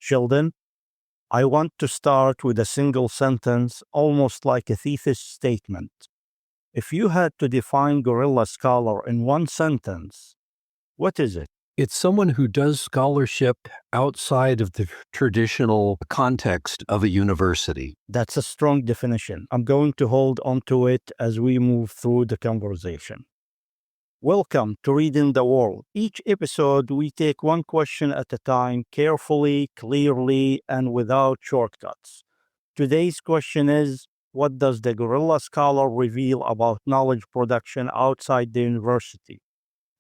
Sheldon, I want to start with a single sentence, almost like a thesis statement. If you had to define guerrilla scholar in one sentence, what is it? It's someone who does scholarship outside of the traditional context of a university. That's a strong definition. I'm going to hold on to it as we move through the conversation. Welcome to Reading the World. Each episode, we take one question at a time, carefully, clearly, and without shortcuts. Today's question is, what does the guerrilla scholar reveal about knowledge production outside the university?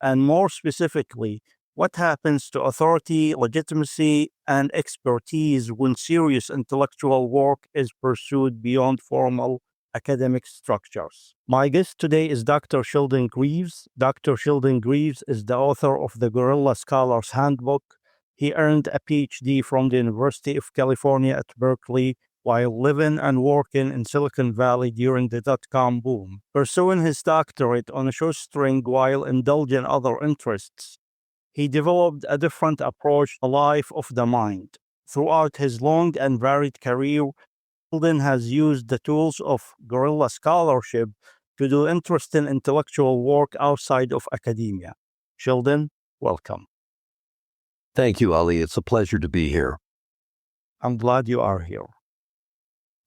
And more specifically, what happens to authority, legitimacy, and expertise when serious intellectual work is pursued beyond formal academic structures? My guest today is Dr. Sheldon Greaves. Dr. Sheldon Greaves is the author of the Guerrilla Scholar's Handbook. He earned a PhD from the University of California at Berkeley while living and working in Silicon Valley during the dot-com boom. Pursuing his doctorate on a shoestring while indulging other interests, he developed a different approach to the life of the mind. Throughout his long and varied career, Sheldon has used the tools of guerrilla scholarship to do interesting intellectual work outside of academia. Sheldon, welcome. Thank you, Ali. It's a pleasure to be here. I'm glad you are here.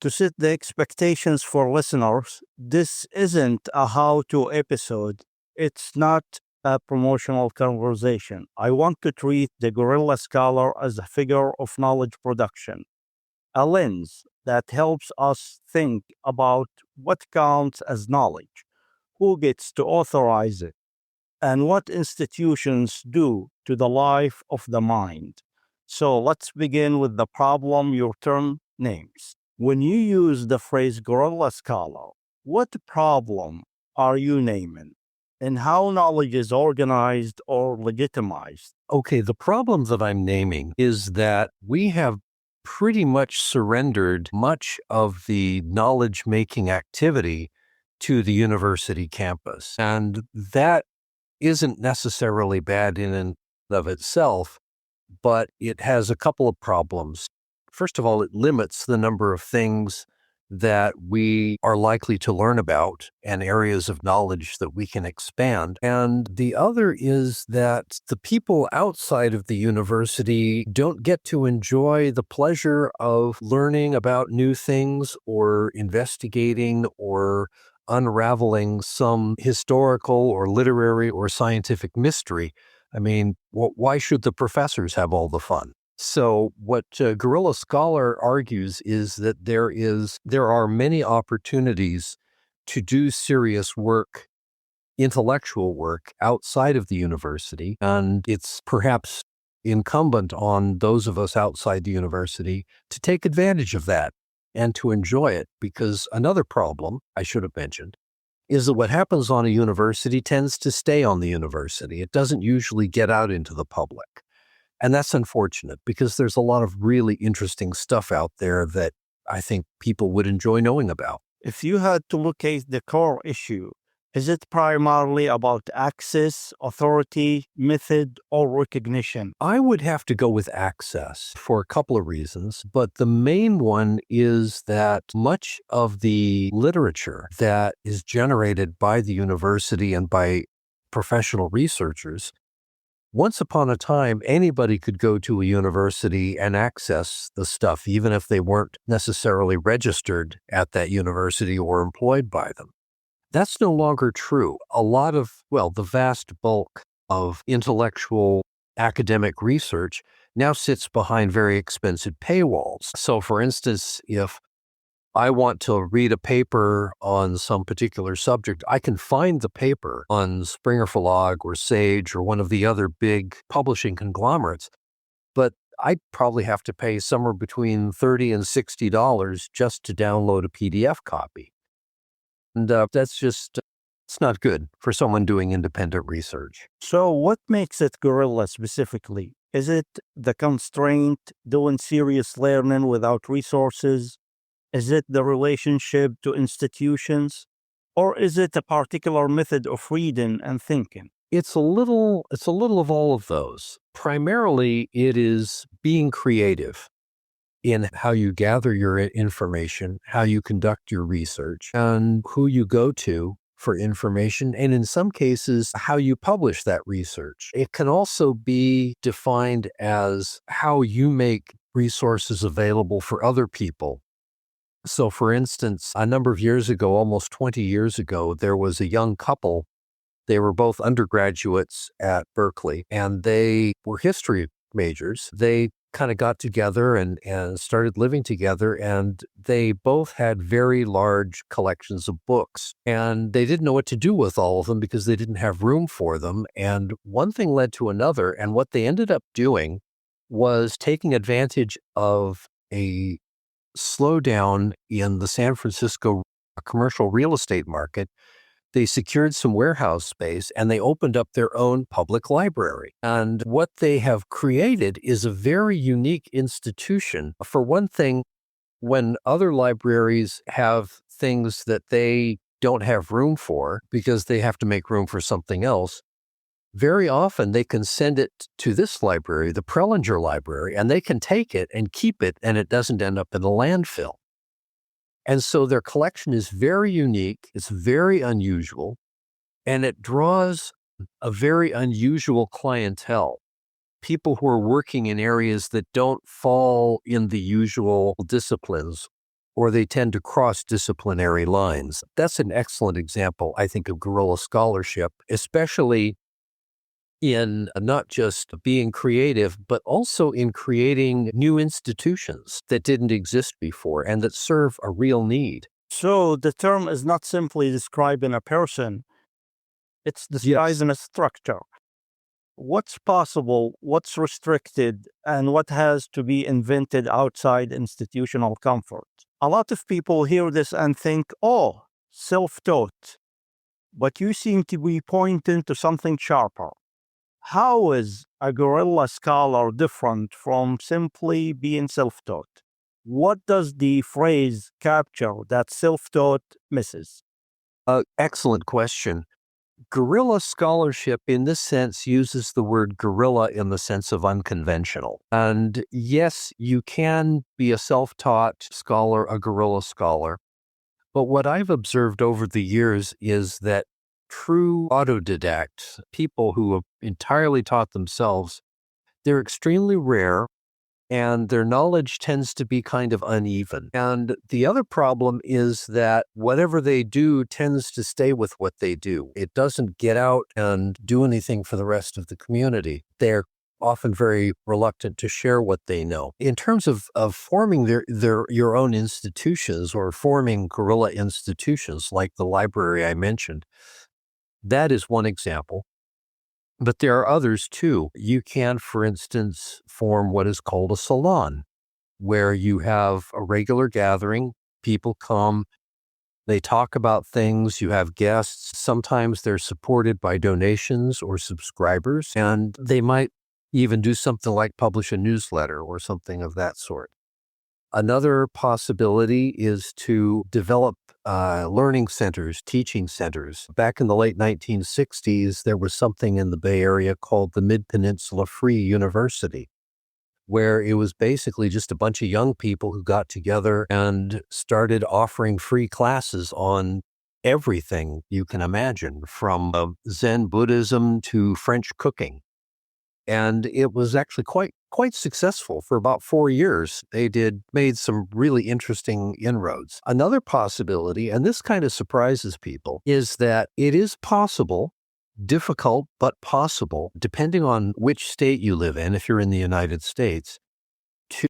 To set the expectations for listeners, this isn't a how-to episode. It's not a promotional conversation. I want to treat the guerrilla scholar as a figure of knowledge production, a lens that helps us think about what counts as knowledge, who gets to authorize it, and what institutions do to the life of the mind. So let's begin with the problem your term names. When you use the phrase guerrilla scholar, what problem are you naming? And how knowledge is organized or legitimized? Okay, the problem that I'm naming is that we have pretty much surrendered much of the knowledge-making activity to the university campus. And that isn't necessarily bad in and of itself, but it has a couple of problems. First of all, it limits the number of things that we are likely to learn about and areas of knowledge that we can expand. And the other is that the people outside of the university don't get to enjoy the pleasure of learning about new things or investigating or unraveling some historical or literary or scientific mystery. I mean, why should the professors have all the fun? So what Guerrilla Scholar argues is that there are many opportunities to do serious work, intellectual work outside of the university, and it's perhaps incumbent on those of us outside the university to take advantage of that and to enjoy it, because another problem I should have mentioned is that what happens on a university tends to stay on the university. It doesn't usually get out into the public. And that's unfortunate because there's a lot of really interesting stuff out there that I think people would enjoy knowing about. If you had to locate the core issue, is it primarily about access, authority, method, or recognition? I would have to go with access for a couple of reasons, but the main one is that much of the literature that is generated by the university and by professional researchers, once upon a time, anybody could go to a university and access the stuff, even if they weren't necessarily registered at that university or employed by them. That's no longer true. The vast bulk of intellectual academic research now sits behind very expensive paywalls. So, for instance, if I want to read a paper on some particular subject, I can find the paper on Springer Verlag or Sage or one of the other big publishing conglomerates, but I'd probably have to pay somewhere between $30 and $60 just to download a PDF copy. And it's not good for someone doing independent research. So what makes it guerrilla specifically? Is it the constraint, doing serious learning without resources? Is it the relationship to institutions? Or is it a particular method of reading and thinking? It's a little of all of those. Primarily, it is being creative in how you gather your information, how you conduct your research, and who you go to for information, and in some cases, how you publish that research. It can also be defined as how you make resources available for other people. So, for instance, a number of years ago, almost 20 years ago, there was a young couple. They were both undergraduates at Berkeley, and they were history majors. They kind of got together and started living together, and they both had very large collections of books. And they didn't know what to do with all of them because they didn't have room for them. And one thing led to another, and what they ended up doing was taking advantage of a slowdown in the San Francisco commercial real estate market. They secured some warehouse space and they opened up their own public library. And what they have created is a very unique institution. For one thing, when other libraries have things that they don't have room for because they have to make room for something else, very often they can send it to this library, the Prelinger Library, and they can take it and keep it, and it doesn't end up in the landfill. And so their collection is very unique, it's very unusual, and it draws a very unusual clientele. People who are working in areas that don't fall in the usual disciplines, or they tend to cross disciplinary lines. That's an excellent example, I think, of guerrilla scholarship, especially in not just being creative, but also in creating new institutions that didn't exist before and that serve a real need. So the term is not simply describing a person, it's describing a structure. What's possible, what's restricted, and what has to be invented outside institutional comfort. A lot of people hear this and think, oh, self-taught. But you seem to be pointing to something sharper. How is a guerrilla scholar different from simply being self-taught? What does the phrase capture that self-taught misses? Excellent question. Guerrilla scholarship, in this sense, uses the word guerrilla in the sense of unconventional. And yes, you can be a self-taught scholar, a guerrilla scholar. But what I've observed over the years is that true autodidacts, people who have entirely taught themselves, they're extremely rare, and their knowledge tends to be kind of uneven. And the other problem is that whatever they do tends to stay with what they do. It doesn't get out and do anything for the rest of the community. They're often very reluctant to share what they know. In terms of forming your own institutions or forming guerrilla institutions like the library I mentioned, that is one example. But there are others too. You can, for instance, form what is called a salon, where you have a regular gathering. People come, they talk about things, you have guests. Sometimes they're supported by donations or subscribers, and they might even do something like publish a newsletter or something of that sort. Another possibility is to develop learning centers, teaching centers. Back in the late 1960s, there was something in the Bay Area called the Mid-Peninsula Free University, where it was basically just a bunch of young people who got together and started offering free classes on everything you can imagine, from Zen Buddhism to French cooking. And it was actually quite successful for about 4 years. They made some really interesting inroads. Another possibility, and this kind of surprises people, is that it is possible, difficult but possible, depending on which state you live in, if you're in the United States, to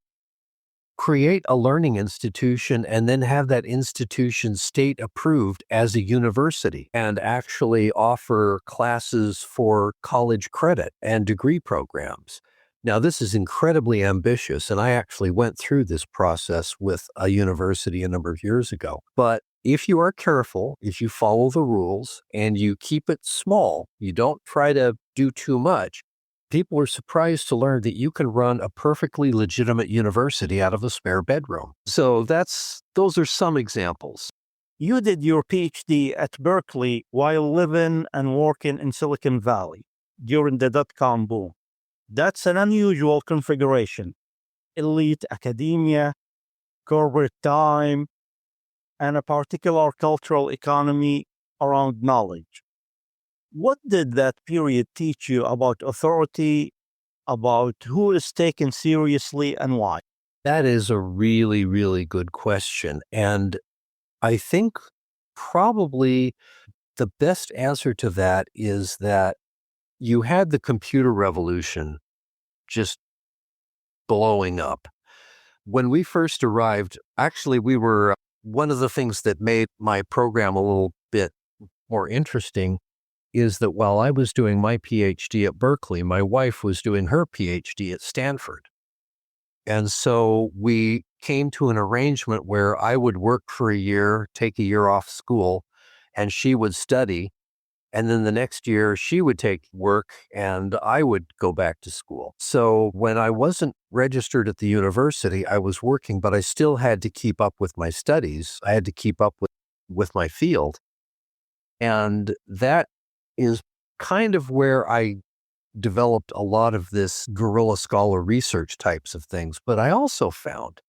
create a learning institution and then have that institution state approved as a university and actually offer classes for college credit and degree programs. Now, this is incredibly ambitious, and I actually went through this process with a university a number of years ago. But if you are careful, if you follow the rules and you keep it small, you don't try to do too much, people are surprised to learn that you can run a perfectly legitimate university out of a spare bedroom. So those are some examples. You did your PhD at Berkeley while living and working in Silicon Valley during the dot-com boom. That's an unusual configuration. Elite academia, corporate time, and a particular cultural economy around knowledge. What did that period teach you about authority, about who is taken seriously and why? That is a really, really good question. And I think probably the best answer to that is that you had the computer revolution just blowing up. When we first arrived, actually, we were one of the things that made my program a little bit more interesting is that while I was doing my PhD at Berkeley, my wife was doing her PhD at Stanford. And so we came to an arrangement where I would work for a year, take a year off school, and she would study. And then the next year she would take work and I would go back to school. So when I wasn't registered at the university, I was working, but I still had to keep up with my studies. I had to keep up with my field. And that is kind of where I developed a lot of this guerrilla scholar research types of things. But I also found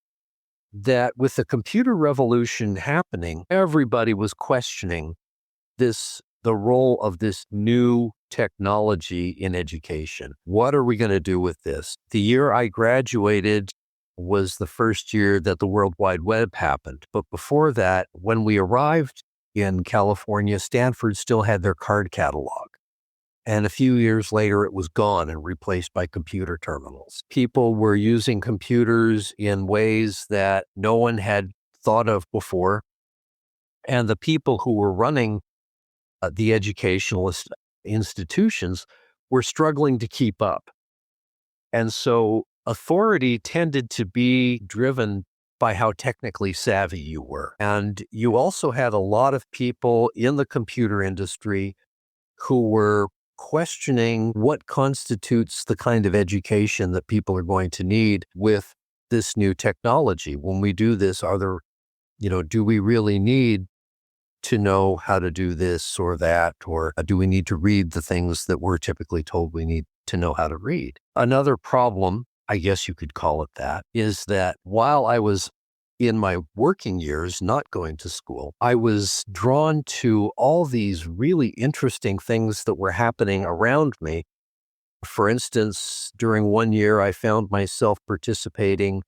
that with the computer revolution happening, everybody was questioning the role of this new technology in education. What are we going to do with this? The year I graduated was the first year that the World Wide Web happened. But before that, when we arrived in California, Stanford still had their card catalog. And a few years later, it was gone and replaced by computer terminals. People were using computers in ways that no one had thought of before. And the people who were running the educational institutions were struggling to keep up. And so authority tended to be driven by how technically savvy you were. And you also had a lot of people in the computer industry who were questioning what constitutes the kind of education that people are going to need with this new technology. When we do this, do we really need to know how to do this or that, or do we need to read the things that we're typically told we need to know how to read? Another problem, I guess you could call it that, is that while I was in my working years, not going to school, I was drawn to all these really interesting things that were happening around me. For instance, during one year, I found myself participating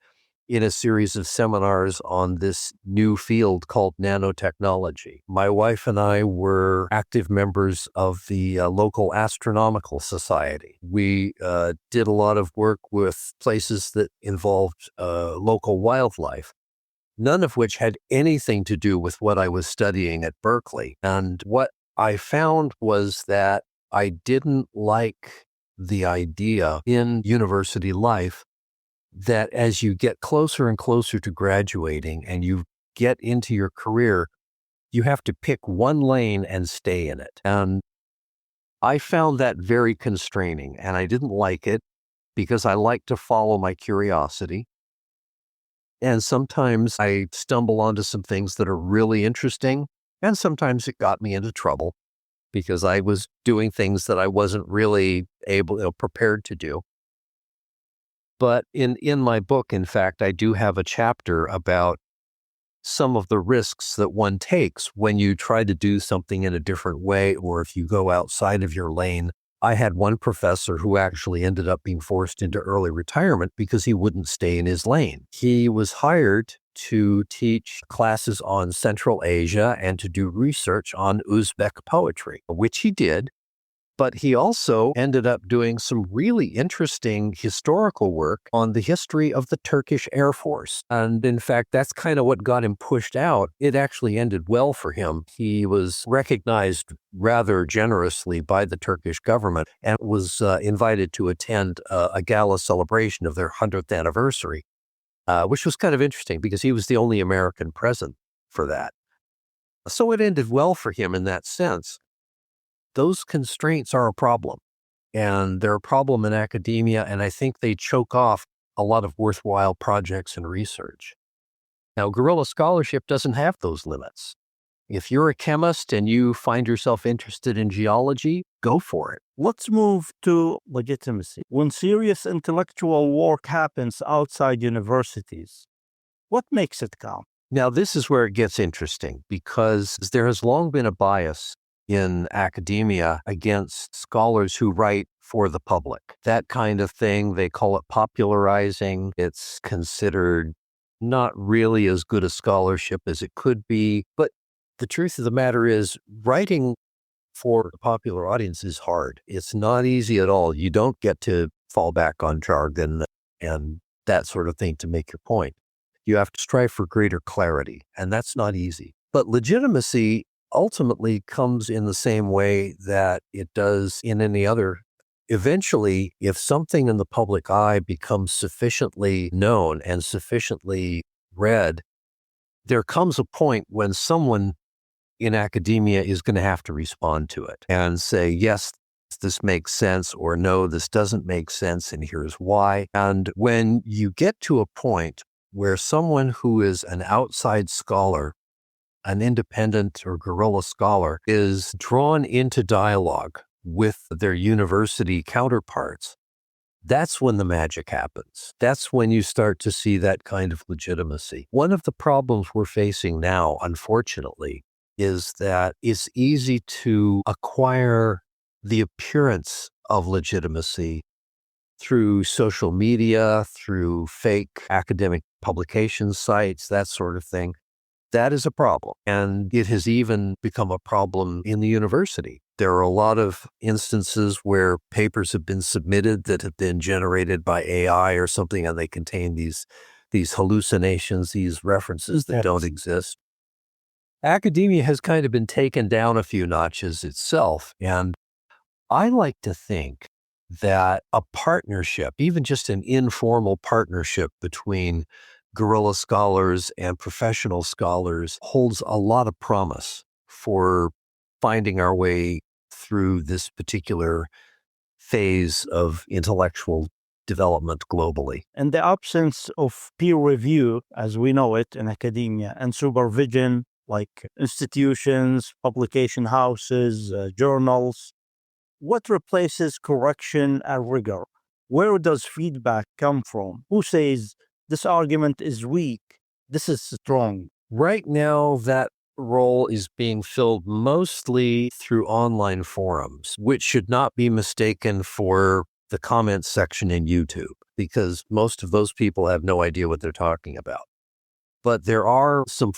in a series of seminars on this new field called nanotechnology. My wife and I were active members of the local astronomical society. We did a lot of work with places that involved local wildlife, none of which had anything to do with what I was studying at Berkeley. And what I found was that I didn't like the idea in university life that as you get closer and closer to graduating and you get into your career, you have to pick one lane and stay in it. And I found that very constraining, and I didn't like it because I like to follow my curiosity. And sometimes I stumble onto some things that are really interesting, and sometimes it got me into trouble because I was doing things that I wasn't really prepared to do. But in my book, in fact, I do have a chapter about some of the risks that one takes when you try to do something in a different way, or if you go outside of your lane. I had one professor who actually ended up being forced into early retirement because he wouldn't stay in his lane. He was hired to teach classes on Central Asia and to do research on Uzbek poetry, which he did. But he also ended up doing some really interesting historical work on the history of the Turkish Air Force. And in fact, that's kind of what got him pushed out. It actually ended well for him. He was recognized rather generously by the Turkish government and was invited to attend a gala celebration of their 100th anniversary, which was kind of interesting because he was the only American present for that. So it ended well for him in that sense. Those constraints are a problem, and they're a problem in academia, and I think they choke off a lot of worthwhile projects and research. Now, guerrilla scholarship doesn't have those limits. If you're a chemist and you find yourself interested in geology, go for it. Let's move to legitimacy. When serious intellectual work happens outside universities, what makes it count? Now, this is where it gets interesting because there has long been a bias in academia against scholars who write for the public. That kind of thing, they call it popularizing. It's considered not really as good a scholarship as it could be. But the truth of the matter is, writing for a popular audience is hard. It's not easy at all. You don't get to fall back on jargon and that sort of thing to make your point. You have to strive for greater clarity, and that's not easy. But legitimacy ultimately comes in the same way that it does in any other. Eventually, if something in the public eye becomes sufficiently known and sufficiently read, there comes a point when someone in academia is going to have to respond to it and say, yes, this makes sense, or no, this doesn't make sense, and here's why. And when you get to a point where someone who is an outside scholar, an independent or guerrilla scholar, is drawn into dialogue with their university counterparts, that's when the magic happens. That's when you start to see that kind of legitimacy. One of the problems we're facing now, unfortunately, is that it's easy to acquire the appearance of legitimacy through social media, through fake academic publication sites, that sort of thing. That is a problem. And it has even become a problem in the university. There are a lot of instances where papers have been submitted that have been generated by AI or something, and they contain these hallucinations, these references that don't exist. Academia has kind of been taken down a few notches itself. And I like to think that a partnership, even just an informal partnership between guerrilla scholars and professional scholars, holds a lot of promise for finding our way through this particular phase of intellectual development globally. In the absence of peer review, as we know it in academia, and supervision, like institutions, publication houses, journals, what replaces correction and rigor? Where does feedback come from? Who says this argument is weak, this is strong? Right now, that role is being filled mostly through online forums, which should not be mistaken for the comments section in YouTube, because most of those people have no idea what they're talking about. But there are some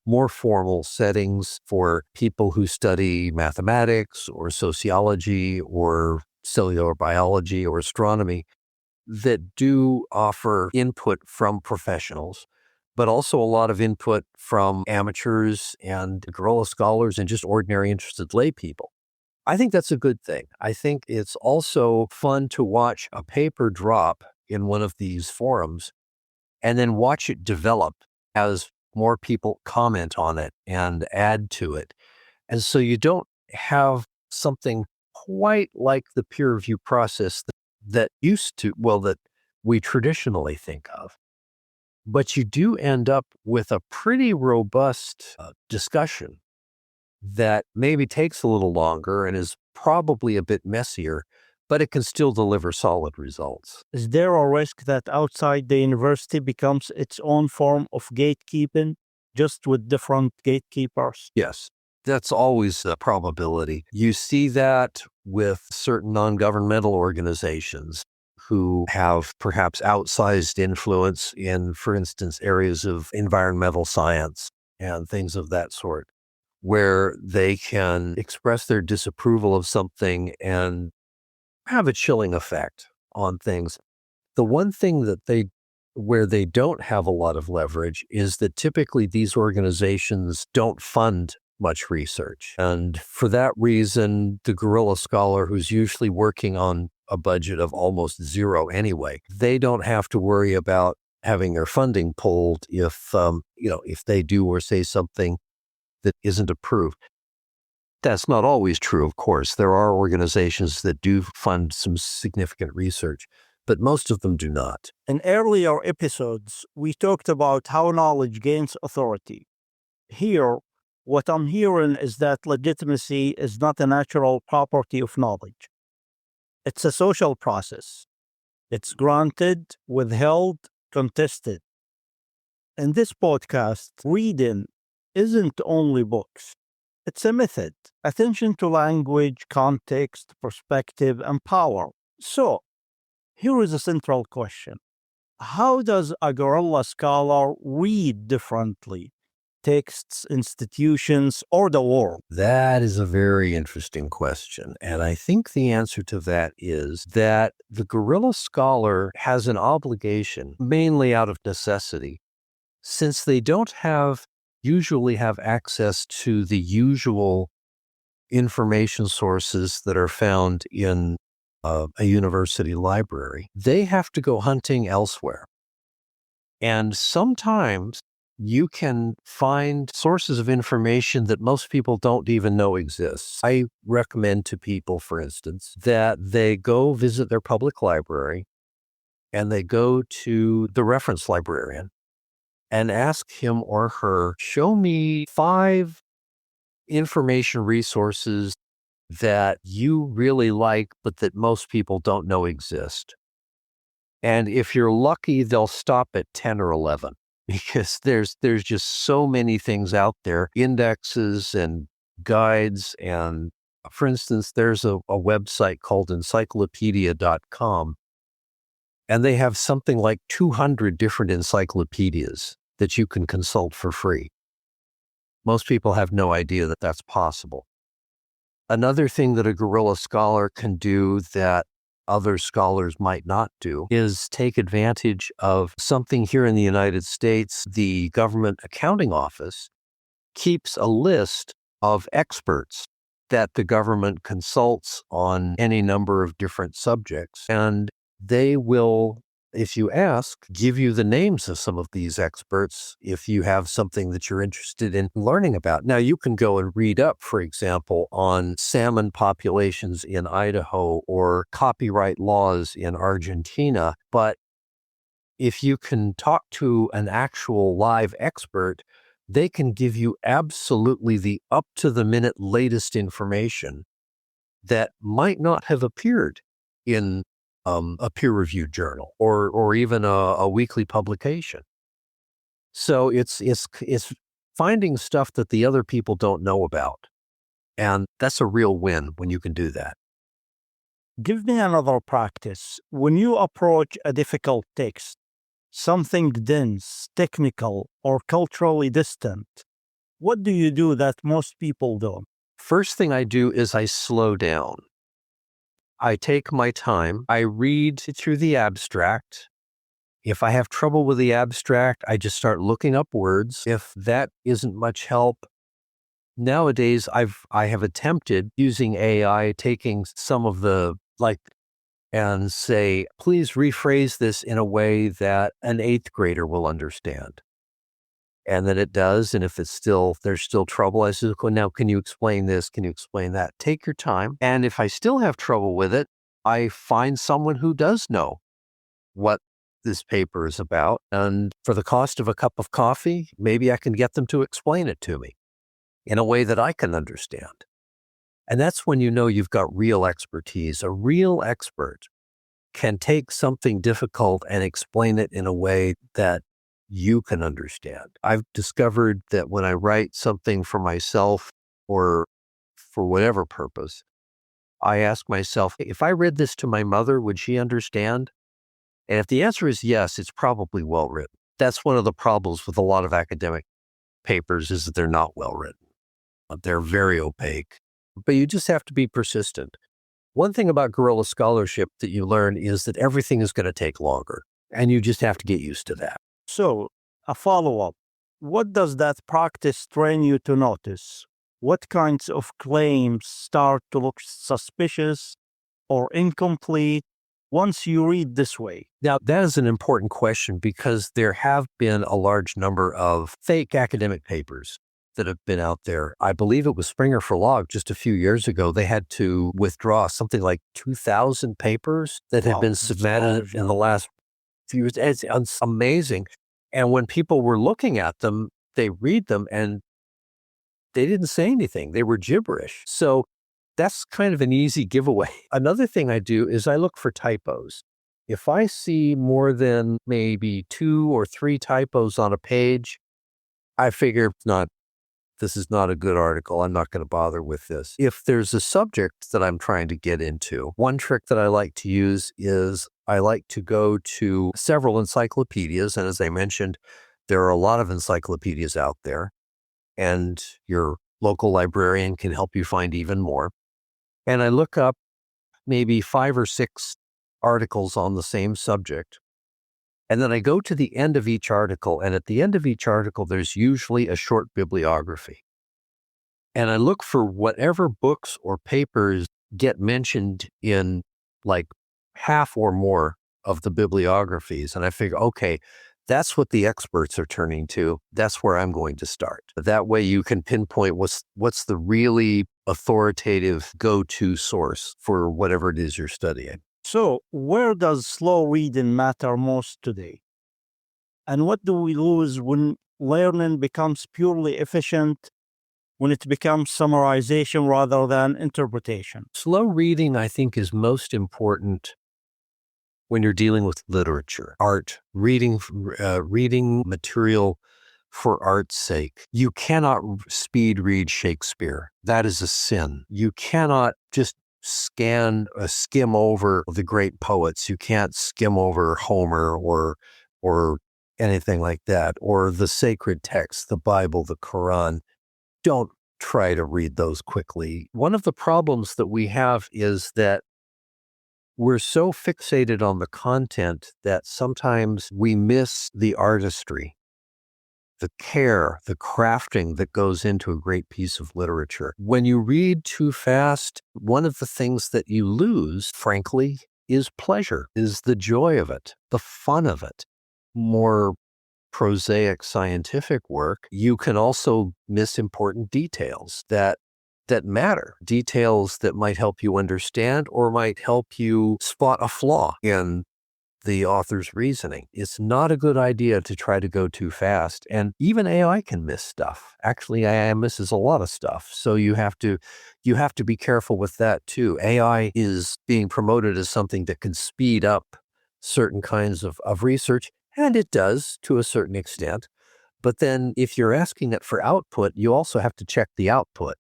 more formal settings for people who study mathematics or sociology or cellular biology or astronomy that do offer input from professionals, but also a lot of input from amateurs and guerrilla scholars and just ordinary interested lay people. I think that's a good thing. I think it's also fun to watch a paper drop in one of these forums and then watch it develop as more people comment on it and add to it. And so you don't have something quite like the peer review process that we traditionally think of. But you do end up with a pretty robust discussion that maybe takes a little longer and is probably a bit messier, but it can still deliver solid results. Is there a risk that outside the university becomes its own form of gatekeeping, just with different gatekeepers? Yes, that's always a probability. You see that with certain non-governmental organizations who have perhaps outsized influence in, for instance, areas of environmental science and things of that sort, where they can express their disapproval of something and have a chilling effect on things. The one thing where they don't have a lot of leverage is that typically these organizations don't fund much research. And for that reason, the guerrilla scholar who's usually working on a budget of almost zero anyway, they don't have to worry about having their funding pulled if they do or say something that isn't approved. That's not always true, of course. There are organizations that do fund some significant research, but most of them do not. In earlier episodes, we talked about how knowledge gains authority. Here, What I'm hearing is that legitimacy is not a natural property of knowledge. It's a social process. It's granted, withheld, contested. In this podcast, reading isn't only books. It's a method, attention to language, context, perspective, and power. So, here is a central question. How does a guerrilla scholar read differently? Texts, institutions, or the world? That is a very interesting question. And I think the answer to that is that the guerrilla scholar has an obligation, mainly out of necessity, since they don't usually have access to the usual information sources that are found in a university library. They have to go hunting elsewhere. And sometimes you can find sources of information that most people don't even know exists. I recommend to people, for instance, that they go visit their public library and they go to the reference librarian and ask him or her, show me 5 information resources that you really like, but that most people don't know exist. And if you're lucky, they'll stop at 10 or 11 because there's just so many things out there, indexes and guides. And for instance, there's a website called encyclopedia.com, and they have something like 200 different encyclopedias that you can consult for free. Most people have no idea that that's possible. Another thing that a guerrilla scholar can do that other scholars might not do is take advantage of something here in the United States. The Government Accounting Office keeps a list of experts that the government consults on any number of different subjects, and they will, if you ask, give you the names of some of these experts if you have something that you're interested in learning about. Now, you can go and read up, for example, on salmon populations in Idaho or copyright laws in Argentina, but if you can talk to an actual live expert, they can give you absolutely the up-to-the-minute latest information that might not have appeared in a peer-reviewed journal or even a weekly publication. So it's finding stuff that the other people don't know about, and that's a real win when you can do that. Give me another practice. When you approach a difficult text, something dense, technical, or culturally distant, what do you do that most people don't? First thing I do is I slow down. I take my time. I read through the abstract. If I have trouble with the abstract, I just start looking up words. If that isn't much help, nowadays I have attempted using AI, taking some of the and say, please rephrase this in a way that an 8th grader will understand. And then it does. And if there's still trouble, I say, well, now, can you explain this? Can you explain that? Take your time. And if I still have trouble with it, I find someone who does know what this paper is about. And for the cost of a cup of coffee, maybe I can get them to explain it to me in a way that I can understand. And that's when you know you've got real expertise. A real expert can take something difficult and explain it in a way that you can understand. I've discovered that when I write something for myself or for whatever purpose, I ask myself, if I read this to my mother, would she understand? And if the answer is yes, it's probably well written. That's one of the problems with a lot of academic papers is that they're not well written. They're very opaque, but you just have to be persistent. One thing about guerrilla scholarship that you learn is that everything is going to take longer, and you just have to get used to that. So, a follow-up. What does that practice train you to notice? What kinds of claims start to look suspicious or incomplete once you read this way? Now, that is an important question because there have been a large number of fake academic papers that have been out there. I believe it was Springer for Log just a few years ago. They had to withdraw something like 2,000 papers that had been submitted in the last few years. It's amazing. And when people were looking at them, they read them and they didn't say anything. They were gibberish. So that's kind of an easy giveaway. Another thing I do is I look for typos. If I see more than maybe 2 or 3 typos on a page, I figure this is not a good article. I'm not going to bother with this. If there's a subject that I'm trying to get into, one trick that I like to use is I like to go to several encyclopedias. And as I mentioned, there are a lot of encyclopedias out there, and your local librarian can help you find even more. And I look up maybe 5 or 6 articles on the same subject. And then I go to the end of each article, and at the end of each article, there's usually a short bibliography. And I look for whatever books or papers get mentioned in like half or more of the bibliographies. And I figure, okay, that's what the experts are turning to. That's where I'm going to start. That way you can pinpoint what's the really authoritative go-to source for whatever it is you're studying. So, where does slow reading matter most today? And what do we lose when learning becomes purely efficient, when it becomes summarization rather than interpretation? Slow reading, I think, is most important when you're dealing with literature, art, reading material for art's sake. You cannot speed read Shakespeare. That is a sin. You cannot just skim over the great poets. You can't skim over Homer or anything like that, or the sacred texts, the Bible, the Quran. Don't try to read those quickly. One of the problems that we have is that we're so fixated on the content that sometimes we miss the artistry, the care, the crafting that goes into a great piece of literature. When you read too fast, one of the things that you lose, frankly, is pleasure, is the joy of it, the fun of it. More prosaic scientific work, you can also miss important details that matter, details that might help you understand or might help you spot a flaw in the author's reasoning. It's not a good idea to try to go too fast. And even AI can miss stuff. Actually, AI misses a lot of stuff. So you have to be careful with that too. AI is being promoted as something that can speed up certain kinds of research, and it does to a certain extent. But then if you're asking it for output, you also have to check the output.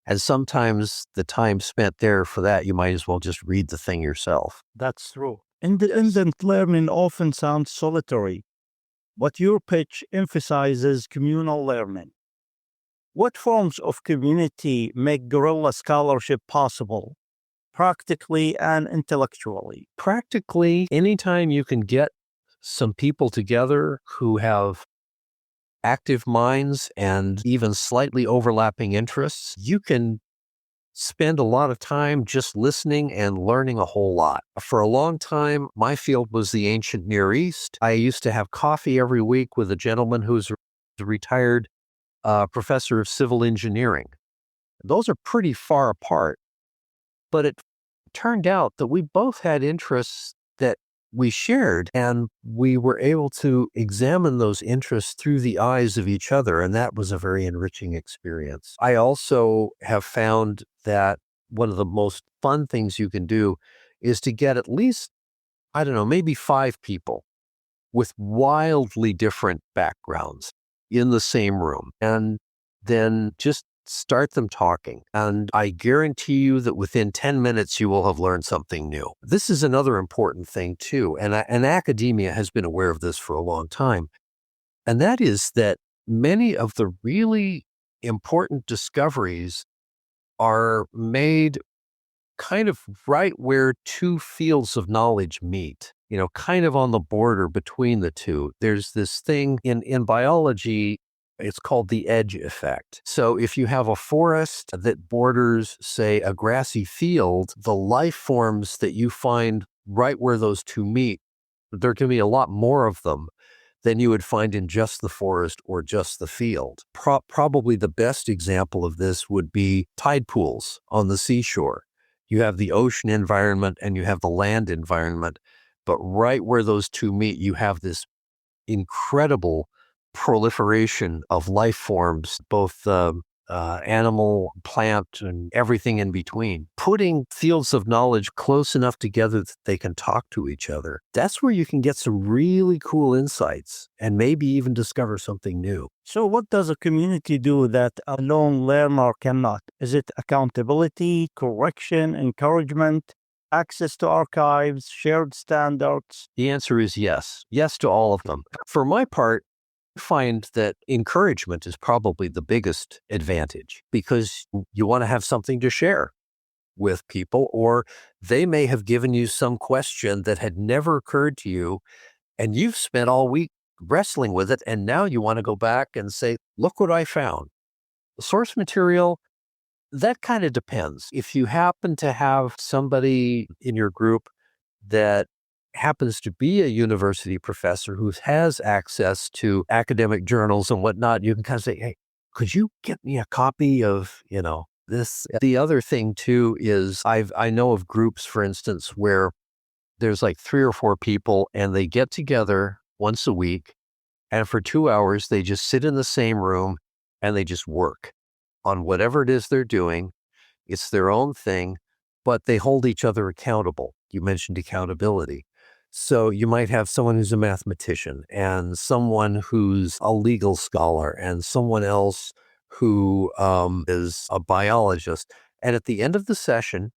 And sometimes the time spent there for that, you might as well just read the thing yourself. That's true. Independent learning often sounds solitary, but your pitch emphasizes communal learning. What forms of community make guerrilla scholarship possible, practically and intellectually? Practically, anytime you can get some people together who have active minds and even slightly overlapping interests, you can spend a lot of time just listening and learning a whole lot. For a long time, my field was the ancient Near East. I used to have coffee every week with a gentleman who's a retired professor of civil engineering. Those are pretty far apart, but it turned out that we both had interests that we shared, and we were able to examine those interests through the eyes of each other, and that was a very enriching experience. I also have found that one of the most fun things you can do is to get at least, maybe 5 people with wildly different backgrounds in the same room, and then just start them talking. And I guarantee you that within 10 minutes, you will have learned something new. This is another important thing too. And academia has been aware of this for a long time. And that is that many of the really important discoveries are made kind of right where 2 fields of knowledge meet, kind of on the border between the two. There's this thing in biology, it's called the edge effect. So if you have a forest that borders, say, a grassy field, the life forms that you find right where those two meet, there can be a lot more of them than you would find in just the forest or just the field. Probably the best example of this would be tide pools on the seashore. You have the ocean environment and you have the land environment, but right where those two meet, you have this incredible proliferation of life forms, both animal, plant, and everything in between. Putting fields of knowledge close enough together that they can talk to each other. That's where you can get some really cool insights and maybe even discover something new. So what does a community do that a lone learner cannot? Is it accountability, correction, encouragement, access to archives, shared standards? The answer is yes. Yes to all of them. For my part, I find that encouragement is probably the biggest advantage because you want to have something to share with people, or they may have given you some question that had never occurred to you, and you've spent all week wrestling with it, and now you want to go back and say, look what I found. The source material, that kind of depends. If you happen to have somebody in your group that happens to be a university professor who has access to academic journals and whatnot, you can kind of say, hey, could you get me a copy of, this? The other thing too is I know of groups, for instance, where there's like 3 or 4 people and they get together once a week, and for 2 hours, they just sit in the same room and they just work on whatever it is they're doing. It's their own thing, but they hold each other accountable. You mentioned accountability. So you might have someone who's a mathematician and someone who's a legal scholar and someone else who is a biologist. And at the end of the session,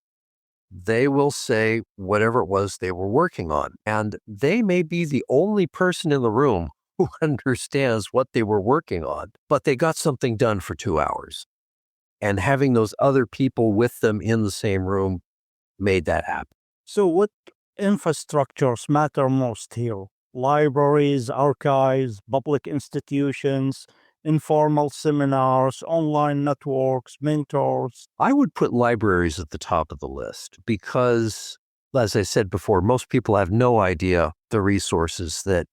they will say whatever it was they were working on. And they may be the only person in the room who understands what they were working on, but they got something done for 2 hours. And having those other people with them in the same room made that happen. So what infrastructures matter most here? Libraries, archives, public institutions, informal seminars, online networks, mentors. I would put libraries at the top of the list because, as I said before, most people have no idea the resources that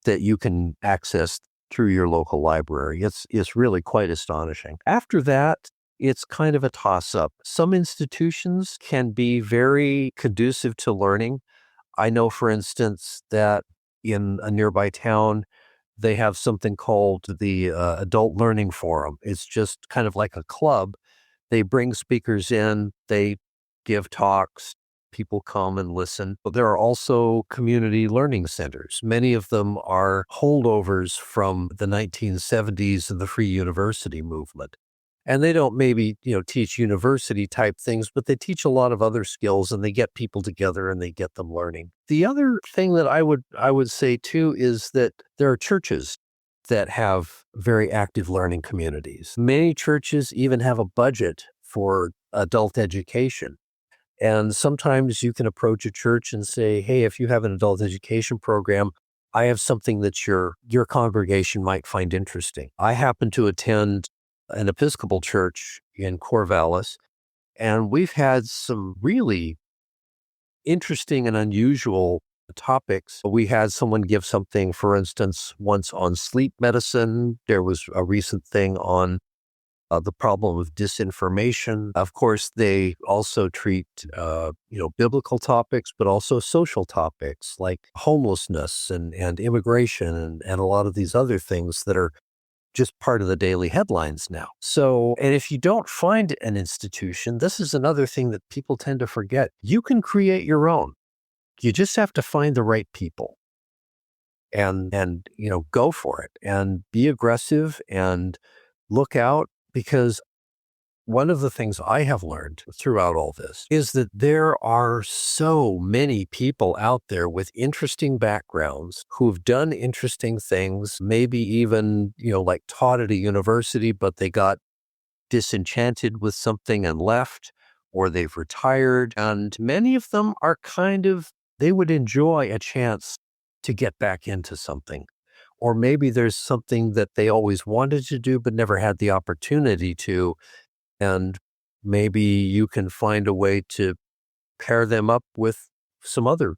you can access through your local library. It's really quite astonishing. After that, it's kind of a toss-up. Some institutions can be very conducive to learning. I know, for instance, that in a nearby town, they have something called the Adult Learning Forum. It's just kind of like a club. They bring speakers in, they give talks, people come and listen. But there are also community learning centers. Many of them are holdovers from the 1970s and the free university movement. And they don't maybe, teach university type things, but they teach a lot of other skills and they get people together and they get them learning. The other thing that I would say too is that there are churches that have very active learning communities. Many churches even have a budget for adult education. And sometimes you can approach a church and say, hey, if you have an adult education program, I have something that your congregation might find interesting. I happen to attend an Episcopal church in Corvallis, and we've had some really interesting and unusual topics. We had someone give something, for instance, once on sleep medicine. There was a recent thing on the problem of disinformation. Of course, they also treat, biblical topics, but also social topics like homelessness and immigration and a lot of these other things that are just part of the daily headlines now. So, and if you don't find an institution, this is another thing that people tend to forget. You can create your own. You just have to find the right people and go for it and be aggressive and look out, because one of the things I have learned throughout all this is that there are so many people out there with interesting backgrounds who've done interesting things, maybe even, like taught at a university, but they got disenchanted with something and left, or they've retired. And many of them are they would enjoy a chance to get back into something. Or maybe there's something that they always wanted to do, but never had the opportunity to. And maybe you can find a way to pair them up with some other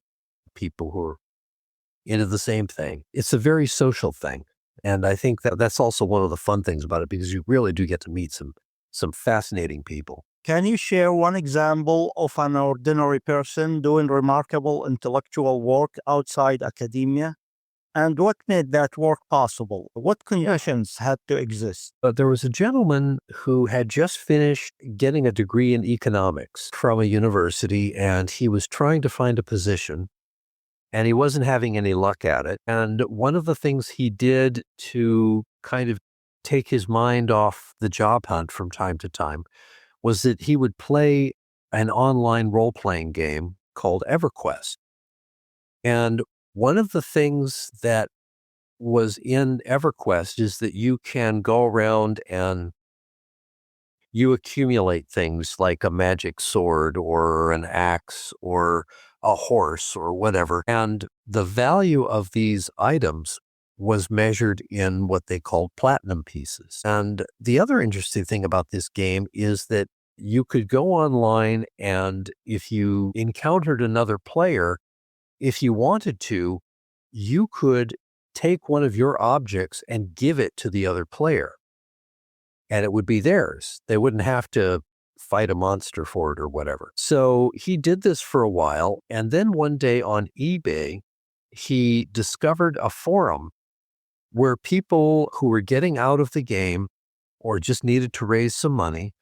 people who are into the same thing. It's a very social thing. And I think that's also one of the fun things about it, because you really do get to meet some fascinating people. Can you share one example of an ordinary person doing remarkable intellectual work outside academia? And what made that work possible? What conditions had to exist? There was a gentleman who had just finished getting a degree in economics from a university, and he was trying to find a position, and he wasn't having any luck at it. And one of the things he did to kind of take his mind off the job hunt from time to time was that he would play an online role-playing game called EverQuest. And one of the things that was in EverQuest is that you can go around and you accumulate things like a magic sword or an axe or a horse or whatever. And the value of these items was measured in what they called platinum pieces. And the other interesting thing about this game is that you could go online, and if you encountered another player, if you wanted to, you could take one of your objects and give it to the other player, and it would be theirs. They wouldn't have to fight a monster for it or whatever. So he did this for a while, and then one day on eBay, he discovered a forum where people who were getting out of the game or just needed to raise some money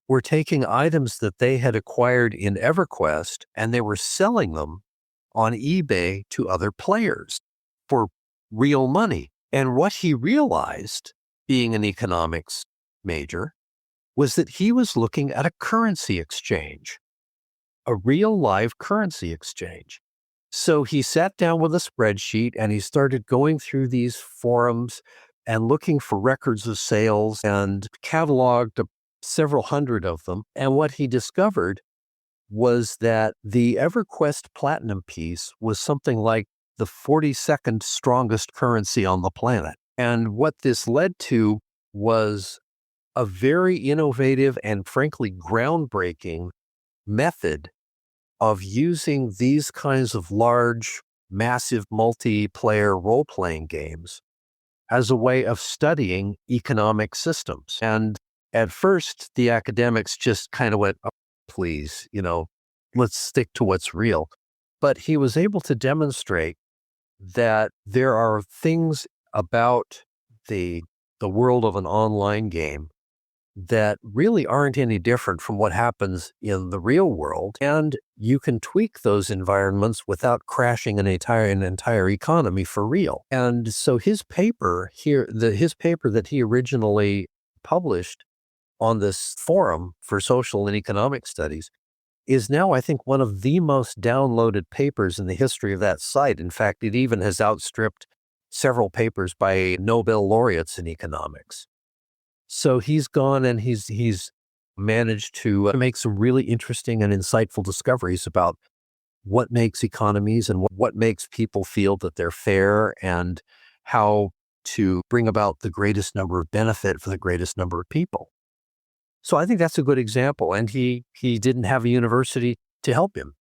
were taking items that they had acquired in EverQuest, and they were selling them on eBay to other players for real money. And what he realized, being an economics major, was that he was looking at a currency exchange, a real live currency exchange. So he sat down with a spreadsheet and he started going through these forums and looking for records of sales and cataloged several hundred of them. And what he discovered was that the EverQuest Platinum piece was something like the 42nd strongest currency on the planet. And what this led to was a very innovative and frankly groundbreaking method of using these kinds of large, massive multiplayer role-playing games as a way of studying economic systems. And at first, the academics just kind of went, oh, please, let's stick to what's real. But he was able to demonstrate that there are things about the world of an online game that really aren't any different from what happens in the real world. And you can tweak those environments without crashing an entire economy for real. And so his paper here, his paper that he originally published on this forum for social and economic studies is now, I think, one of the most downloaded papers in the history of that site. In fact, it even has outstripped several papers by Nobel laureates in economics. So he's gone and he's managed to make some really interesting and insightful discoveries about what makes economies and what makes people feel that they're fair and how to bring about the greatest number of benefit for the greatest number of people. So I think that's a good example. And he didn't have a university to help him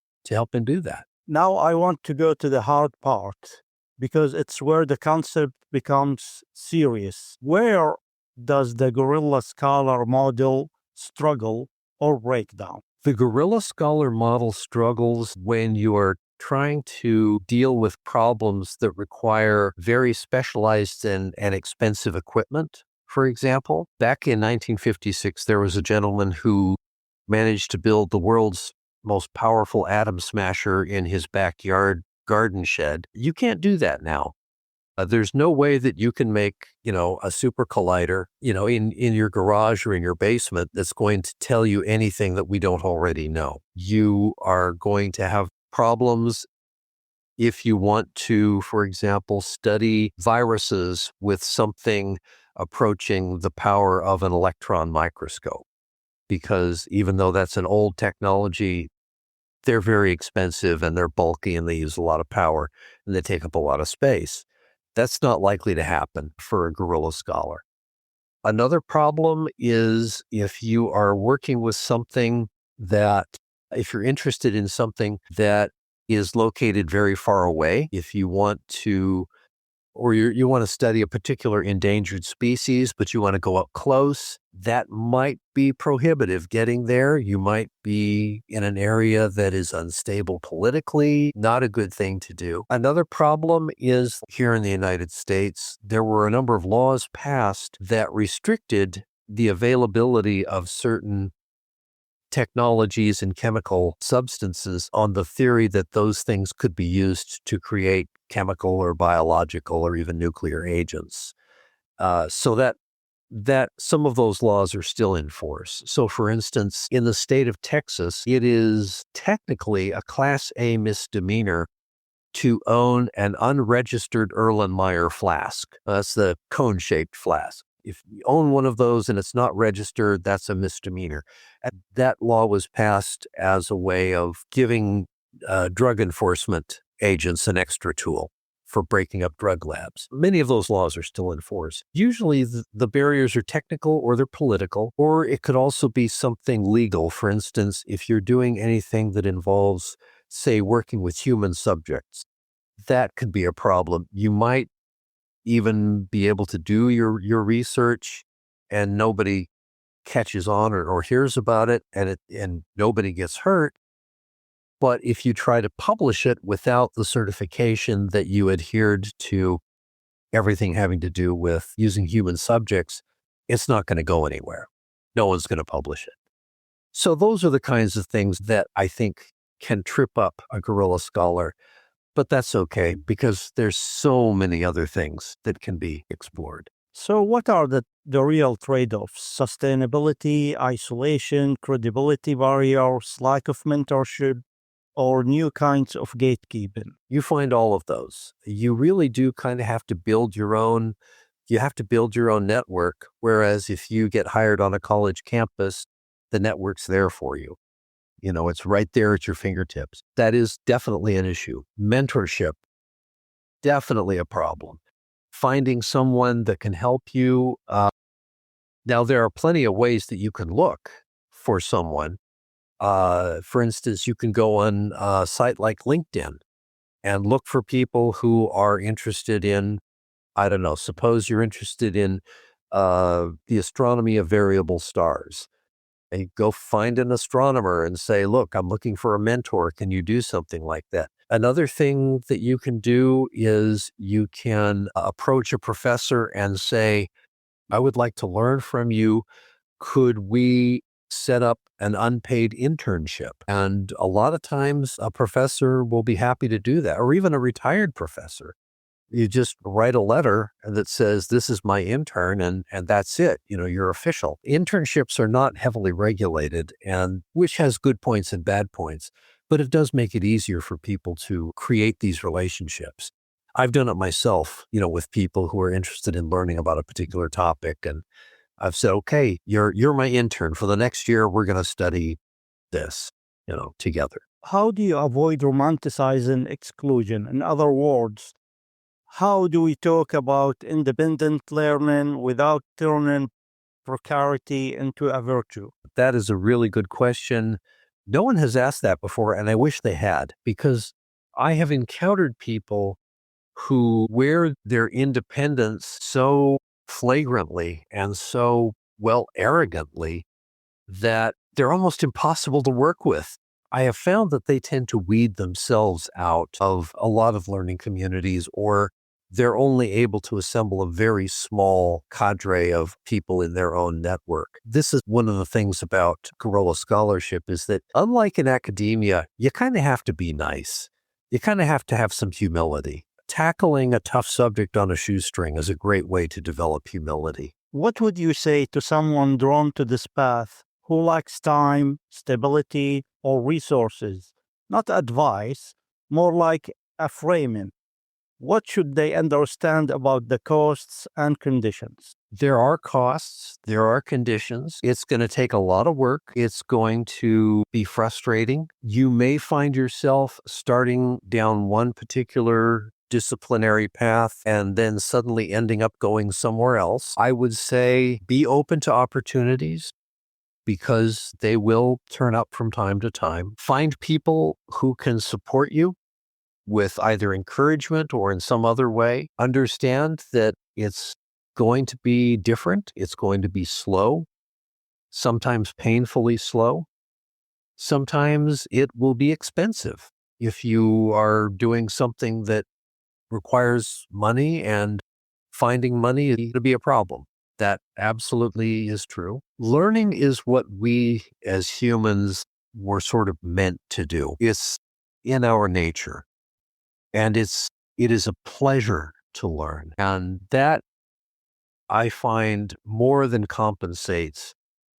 do that. Now I want to go to the hard part, because it's where the concept becomes serious. Where does the Guerrilla Scholar model struggle or break down? The Guerrilla Scholar model struggles when you are trying to deal with problems that require very specialized and expensive equipment. For example, back in 1956, there was a gentleman who managed to build the world's most powerful atom smasher in his backyard garden shed. You can't do that now. There's no way that you can make, a super collider, in your garage or in your basement that's going to tell you anything that we don't already know. You are going to have problems if you want to, for example, study viruses with something approaching the power of an electron microscope, because even though that's an old technology, they're very expensive and they're bulky and they use a lot of power and they take up a lot of space. That's not likely to happen for a Guerrilla Scholar. Another problem is if you are working with something if you're interested in something that is located very far away, if you want to or you want to study a particular endangered species, but you want to go up close, that might be prohibitive getting there. You might be in an area that is unstable politically, not a good thing to do. Another problem is here in the United States, there were a number of laws passed that restricted the availability of certain technologies and chemical substances on the theory that those things could be used to create chemical or biological or even nuclear agents. So that some of those laws are still in force. So for instance, in the state of Texas, it is technically a Class A misdemeanor to own an unregistered Erlenmeyer flask. That's the cone-shaped flask. If you own one of those and it's not registered, that's a misdemeanor. And that law was passed as a way of giving drug enforcement agents an extra tool for breaking up drug labs. Many of those laws are still in force. Usually the barriers are technical or they're political, or it could also be something legal. For instance, if you're doing anything that involves, say, working with human subjects, that could be a problem. You might even be able to do your research and nobody catches on or hears about it and nobody gets hurt. But if you try to publish it without the certification that you adhered to everything having to do with using human subjects, it's not going to go anywhere. No one's going to publish it. So those are the kinds of things that I think can trip up a guerrilla scholar. But that's okay because there's so many other things that can be explored. So what are the real trade-offs? Sustainability, isolation, credibility barriers, lack of mentorship, or new kinds of gatekeeping? You find all of those. You really do kind of have to build your own, network. Whereas if you get hired on a college campus, the network's there for you. It's right there at your fingertips. That is definitely an issue. Mentorship, definitely a problem. Finding someone that can help you. Now, there are plenty of ways that you can look for someone. For instance, you can go on a site like LinkedIn and look for people who are interested in, I don't know, suppose you're interested in the astronomy of variable stars. And go find an astronomer and say, look, I'm looking for a mentor. Can you do something like that? Another thing that you can do is you can approach a professor and say, I would like to learn from you. Could we set up an unpaid internship? And a lot of times a professor will be happy to do that, or even a retired professor. You just write a letter that says, this is my intern, and that's it. You're official. Internships are not heavily regulated, and which has good points and bad points, but it does make it easier for people to create these relationships. I've done it myself, with people who are interested in learning about a particular topic. And I've said, okay, you're my intern. For the next year, we're going to study this, together. How do you avoid romanticizing exclusion? In other words, how do we talk about independent learning without turning precarity into a virtue? That is a really good question. No one has asked that before, and I wish they had, because I have encountered people who wear their independence so flagrantly and so arrogantly that they're almost impossible to work with. I have found that they tend to weed themselves out of a lot of learning communities, or they're only able to assemble a very small cadre of people in their own network. This is one of the things about guerrilla scholarship, is that unlike in academia, you kind of have to be nice. You kind of have to have some humility. Tackling a tough subject on a shoestring is a great way to develop humility. What would you say to someone drawn to this path who lacks time, stability, or resources? Not advice, more like a framing. What should they understand about the costs and conditions? There are costs, there are conditions. It's going to take a lot of work. It's going to be frustrating. You may find yourself starting down one particular disciplinary path and then suddenly ending up going somewhere else. I would say be open to opportunities, because they will turn up from time to time. Find people who can support you with either encouragement or in some other way. Understand that it's going to be different. It's going to be slow, sometimes painfully slow. Sometimes it will be expensive if you are doing something that requires money, and finding money is going to be a problem. That absolutely is true. Learning is what we as humans were sort of meant to do. It's in our nature, and it is a pleasure to learn. And that, I find, more than compensates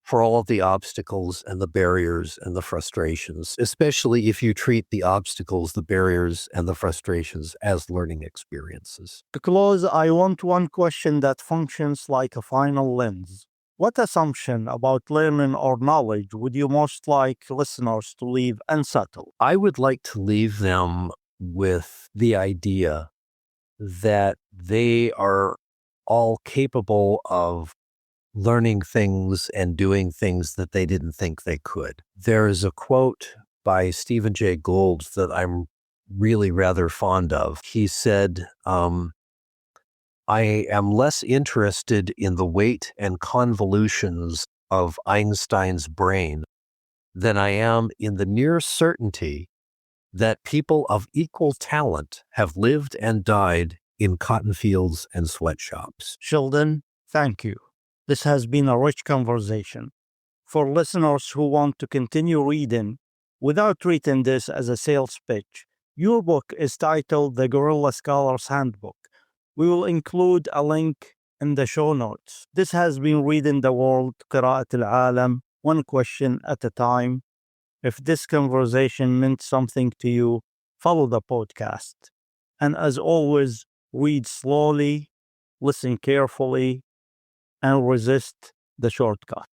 for all of the obstacles and the barriers and the frustrations, especially if you treat the obstacles, the barriers, and the frustrations as learning experiences. To close, I want one question that functions like a final lens. What assumption about learning or knowledge would you most like listeners to leave unsettled? I would like to leave them with the idea that they are all capable of learning things and doing things that they didn't think they could. There is a quote by Stephen Jay Gould that I'm really rather fond of. He said, I am less interested in the weight and convolutions of Einstein's brain than I am in the near certainty that people of equal talent have lived and died in cotton fields and sweatshops. Sheldon, thank you. This has been a rich conversation. For listeners who want to continue reading without treating this as a sales pitch, your book is titled The Guerrilla Scholar's Handbook. We will include a link in the show notes. This has been Reading the World, قراءة العالم, one question at a time. If this conversation meant something to you, follow the podcast. And as always, read slowly, listen carefully, and resist the shortcut.